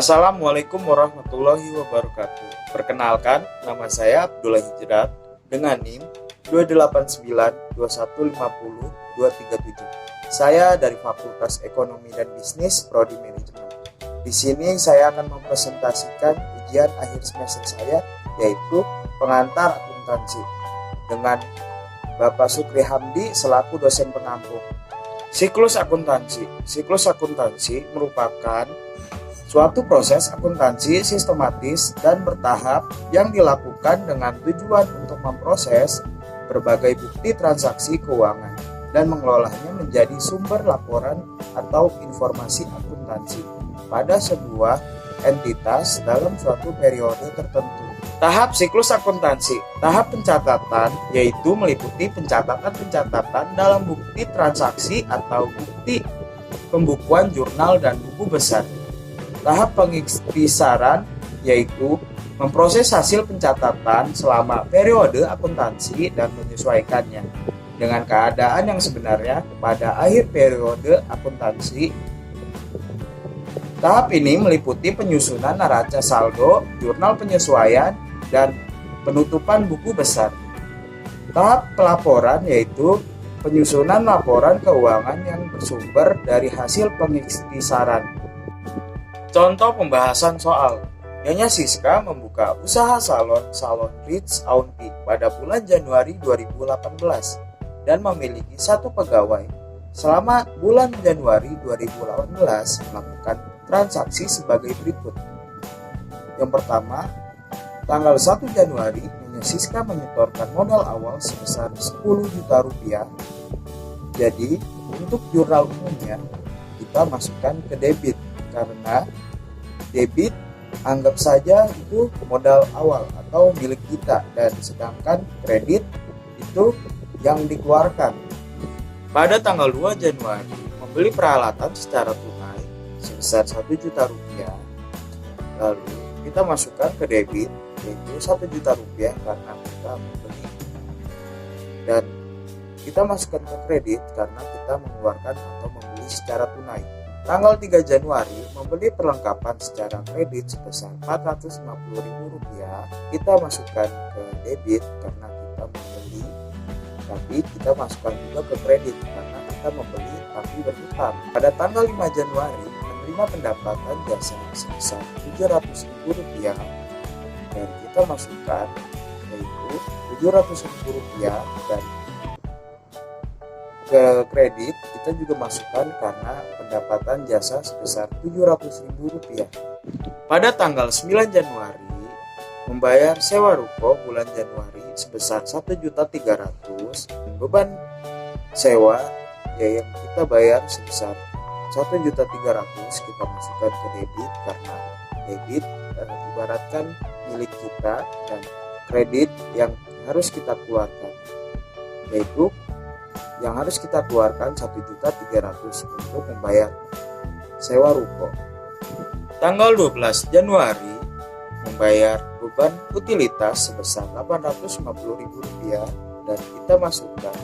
Assalamualaikum warahmatullahi wabarakatuh. Perkenalkan, nama saya Abdullah Hijrat dengan NIM 2892150-237. Saya dari Fakultas Ekonomi dan Bisnis Prodi Manajemen. Di sini saya akan mempresentasikan ujian akhir semester saya, yaitu pengantar akuntansi dengan Bapak Sukri Hamdi selaku dosen pengampu. Siklus akuntansi. Siklus akuntansi merupakan suatu proses akuntansi sistematis dan bertahap yang dilakukan dengan tujuan untuk memproses berbagai bukti transaksi keuangan dan mengelolanya menjadi sumber laporan atau informasi akuntansi pada sebuah entitas dalam suatu periode tertentu. Tahap siklus akuntansi. Tahap pencatatan yaitu meliputi pencatatan dalam bukti transaksi atau bukti pembukuan jurnal dan buku besar. Tahap pengikhtisaran yaitu memproses hasil pencatatan selama periode akuntansi dan menyesuaikannya dengan keadaan yang sebenarnya pada akhir periode akuntansi. Tahap ini meliputi penyusunan neraca saldo, jurnal penyesuaian, dan penutupan buku besar. Tahap pelaporan yaitu penyusunan laporan keuangan yang bersumber dari hasil pengikhtisaran. Contoh pembahasan soal. Nyonya Siska membuka usaha salon Rich Aunty pada bulan Januari 2018 dan memiliki 1 pegawai. Selama bulan Januari 2018 melakukan transaksi sebagai berikut. Yang pertama, tanggal 1 Januari Nyonya Siska menyetorkan modal awal sebesar 10 juta rupiah. Jadi untuk jurnal umumnya kita masukkan ke debit, karena debit anggap saja itu modal awal atau milik kita, dan sedangkan kredit itu yang dikeluarkan. Pada tanggal 2 Januari membeli peralatan secara tunai sebesar 1 juta rupiah. Lalu kita masukkan ke debit yaitu 1 juta rupiah karena kita membeli, dan kita masukkan ke kredit karena kita mengeluarkan atau membeli secara tunai. Tanggal 3 Januari membeli perlengkapan secara kredit sebesar Rp450.000. Kita masukkan ke debit karena kita membeli, tapi kita masukkan juga ke kredit karena kita membeli tapi berhutang. Pada tanggal 5 Januari menerima pendapatan jasa sebesar Rp700.000 dan kita masukkan yaitu Rp700.000, dan ke kredit kita juga masukkan karena pendapatan jasa sebesar Rp700.000. Pada tanggal 9 Januari membayar sewa ruko bulan Januari sebesar Rp1.300.000, dan beban sewa yang kita bayar sebesar Rp1.300.000 kita masukkan ke debit karena debit ibaratkan milik kita, dan kredit yang harus kita keluarkan yaitu yang harus kita keluarkan Rp1.300.000 untuk membayar sewa ruko. Tanggal 12 Januari membayar beban utilitas sebesar Rp850.000 dan kita masukkan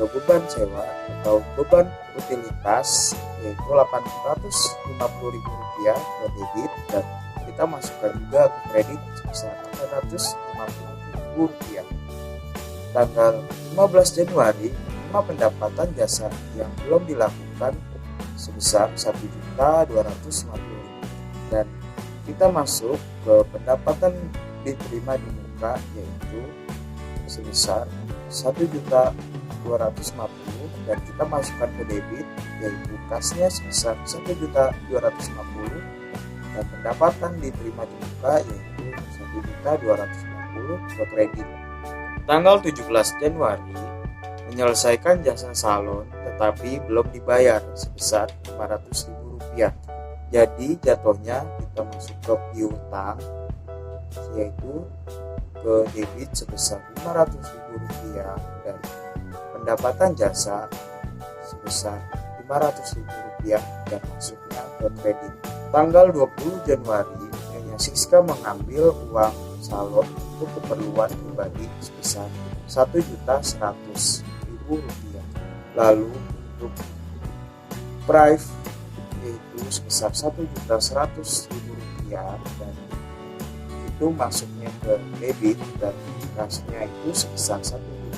ke beban sewa atau beban utilitas yaitu Rp850.000 ke debit, dan kita masukkan juga ke kredit sebesar Rp850.000. Tanggal 15 Januari pendapatan jasa yang belum dilakukan sebesar Rp1.250.000, dan kita masuk ke pendapatan diterima di muka yaitu sebesar Rp1.250.000, dan kita masukkan ke debit yaitu kasnya sebesar Rp1.250.000, dan pendapatan diterima di muka yaitu Rp1.250.000 ke kredit. Tanggal 17 Januari menyelesaikan jasa salon tetapi belum dibayar sebesar Rp500.000. Jadi jatuhnya kita masuk ke piutang yaitu ke debit sebesar Rp500.000 dan pendapatan jasa sebesar Rp500.000 dan masuknya ke kredit. Tanggal 20 Januari Nyonya Siska mengambil uang salon untuk keperluan pribadi sebesar Rp1.100.000. Lalu untuk prive yaitu sebesar Rp1.100.000 dan itu masuknya ke debit, dan kasnya itu sebesar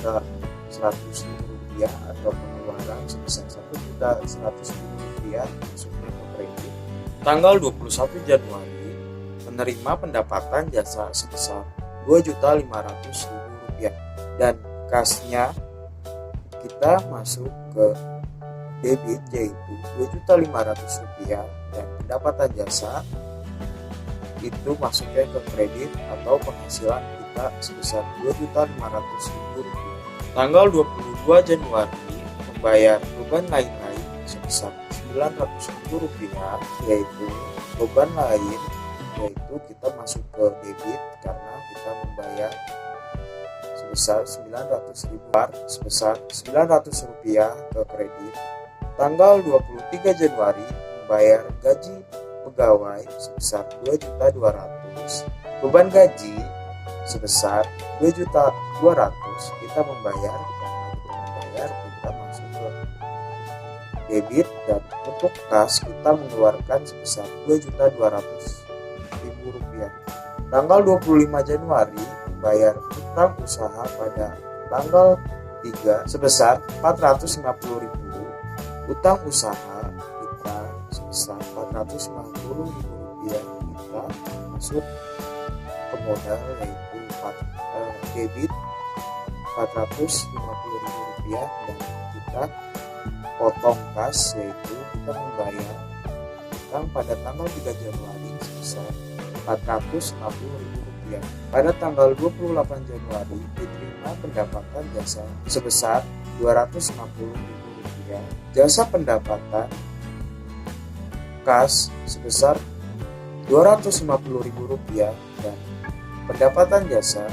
Rp1.100.000 atau pengeluaran sebesar Rp1.100.000 masuknya ke kredit. Tanggal 21 Januari menerima pendapatan jasa sebesar Rp2.500.000 dan kasnya kita masuk ke debit yaitu Rp2.500.000 dan pendapatan jasa itu masuknya ke kredit atau penghasilan kita sebesar Rp2.500.000. Tanggal 22 Januari membayar beban lain-lain sebesar Rp900.000 yaitu beban lain yaitu kita masuk ke debit karena kita membayar sebesar Rp900.000 ke kredit. Tanggal 23 Januari membayar gaji pegawai sebesar Rp2.200.000. Beban gaji sebesar Rp2.200.000 kita membayar kita masuk ke debit, dan untuk kas kita mengeluarkan sebesar Rp2.200.000. Tanggal 25 Januari membayar utang usaha pada tanggal 3 sebesar Rp450.000. Utang usaha kita sebesar Rp450.000 kita masuk ke modal yaitu debit Rp450.000 dan kita potong kas yaitu kita membayar utang pada tanggal 3 Januari sebesar Rp450.000. Pada tanggal 28 Januari diterima pendapatan jasa sebesar Rp250.000. Jasa pendapatan kas sebesar Rp250.000 dan pendapatan jasa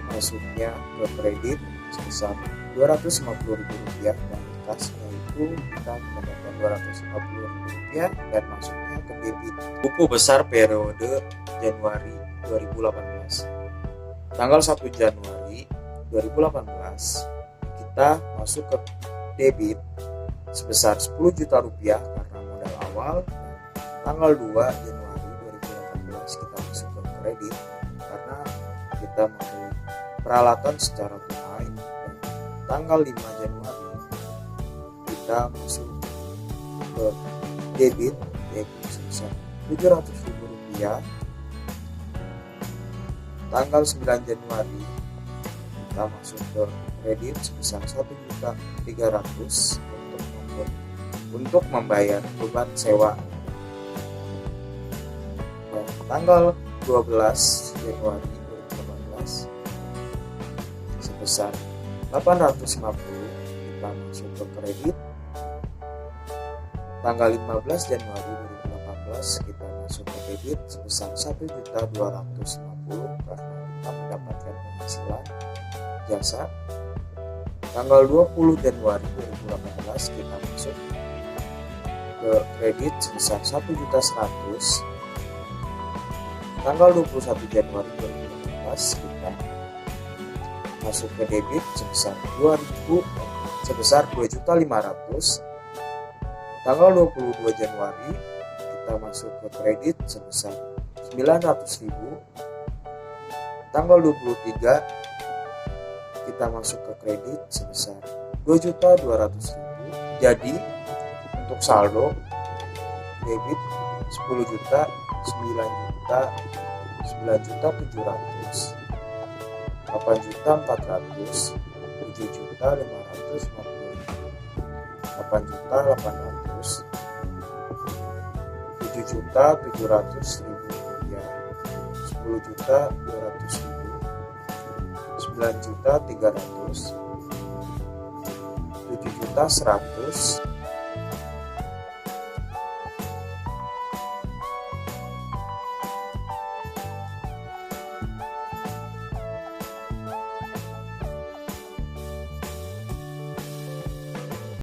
masuknya ke kredit sebesar Rp250.000 dan kasnya itu kita mendapatkan Rp250.000 dan masuknya ke debit. Buku besar periode Januari 2018. Tanggal 1 Januari 2018 kita masuk ke debit sebesar Rp10 juta karena modal awal, dan tanggal 2 Januari 2018 kita masuk ke kredit karena kita membeli peralatan secara tunai, dan tanggal 5 Januari kita masuk ke debit yaitu sebesar Rp700.000. Tanggal 9 Januari kita masuk ke kredit sebesar Rp1.300.000 untuk membayar beban sewa. Dan tanggal 12 Januari 2018 sebesar Rp850.000 kita masuk ke kredit. Tanggal 15 Januari 2018 kita masuk ke debit sebesar Rp1.250.000 karena kita mendapatkan penghasilan jasa. Tanggal 20 Januari 2018 kita masuk ke kredit sebesar Rp1.100.000. Tanggal 21 Januari 2018 kita masuk ke debit sebesar Rp2.500.000. Tanggal 22 Januari kita masuk ke kredit sebesar Rp900.000. Tanggal 23 kita masuk ke kredit sebesar Rp2.200.000. Jadi untuk saldo debit 10 juta, 9 juta, 9 juta 700, 8 juta 400, 7 juta 550, 8 juta 800, 7 juta 700.000 rupiah, 10 juta 200.000, 9 juta 300, 7 juta 100,